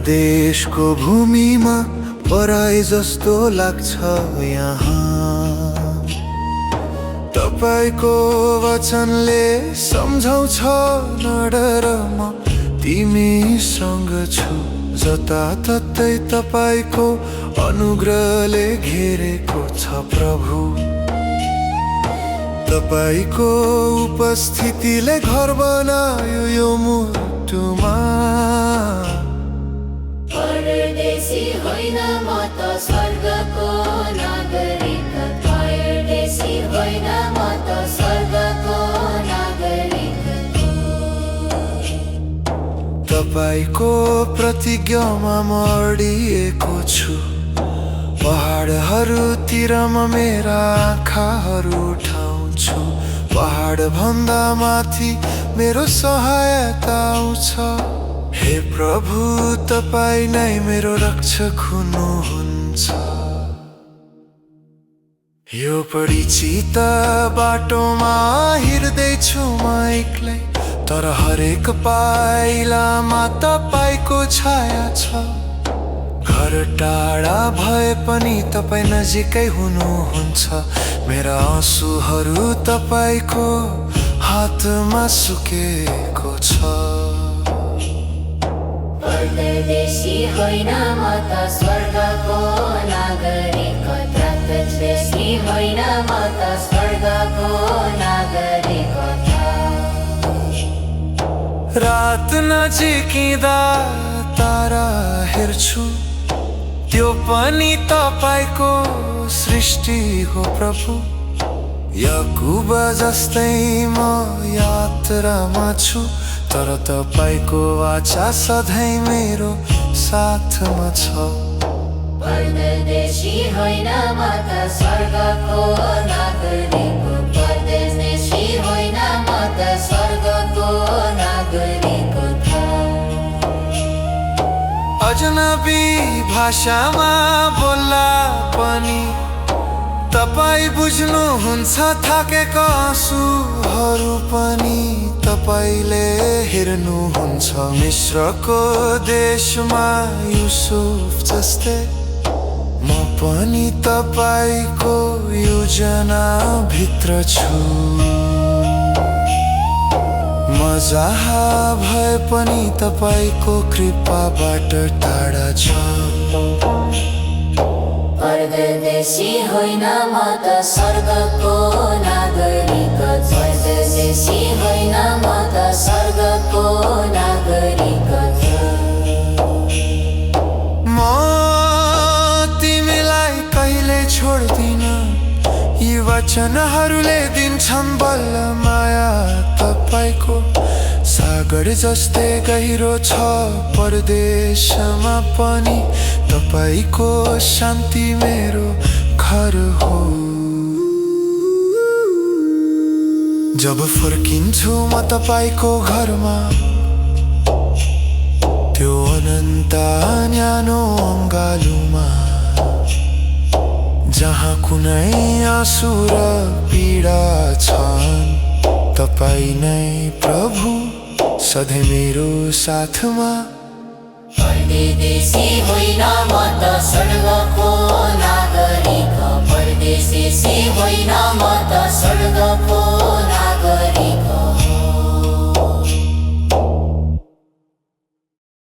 परदेशको भूमिमा पराई जस्तो लाग्छ यहाँ। तपाईको वचनले सम्झाउँछ नडर म तिमीसँग छु। जताततै तपाईको अनुग्रहले घेरेको छ प्रभु। तपाईको उपस्थितिले घर बनायो यो मुटुमा। परदेशी होइन म त स्वर्गको नागरिक। परदेशी होइन म त स्वर्गको नागरिक। तपाईको प्रतिज्ञामा म अडिएको छु। पहाडहरूतिर म मेरा आँखाहरू उठाउँछु। पहाड भन्दा माथि मेरो सहायता आउँछ। हे प्रभु, तपाईँ नै मेरो रक्षक हुनुहुन्छ। यो परिचित बाटोमा हिँड्दैछु म एक्लै, तर हरेक पाइलामा तपाईको छाया छ। घर टाढा भए पनि तपाईँ नजिकै हुनुहुन्छ। मेरा आँसुहरू तपाईको हातमा सुकेको छ। परदेशी होइन म त स्वर्गको नागरिक। परदेशी होइन म त स्वर्गको नागरिक। रात नजिकिँदा तारा हेर्छु, त्यो पनि तपाईको सृष्टि हो प्रभु। याकुब जस्तै म यात्रामा छु, तर तपाईको वाचा सधैँ मेरो साथमा छ। परदेशी होइन म त स्वर्गको नागरिक। परदेशी होइन म त स्वर्गको नागरिक। अजनबी भाषामा बोल्दा पनि तपाईँ बुझ्नुहुन्छ। थाकेका आँसुहरू पनि तपाईँले हेर्नुहुन्छ। मिश्रको देशमा युसुफ जस्तै म पनि तपाईको योजना भित्र छु। म जहाँ भए पनि तपाईको कृपाबाट टाढा छ। परदेशी होइन म त स्वर्गको नागरिक। परदेशी होइन म त स्वर्गको नागरिक। म तिमीलाई कहिले छोड्दिन। यी वचनहरूले दिन्छन् बल माया। तपाईको सागर जस्तै गहिरो छ परदेशमा पनि तपाईको शान्ति मेरो घर हो। जब फर्किन्छु म तपाईको घरमा, त्यो अनन्त न्यानो अङ्गालुमा, जहाँ कुनै आँसु र पीडा छन्, तपाईँ नै प्रभु सधैँ मेरो साथमा। परदेशी होइन म त स्वर्ग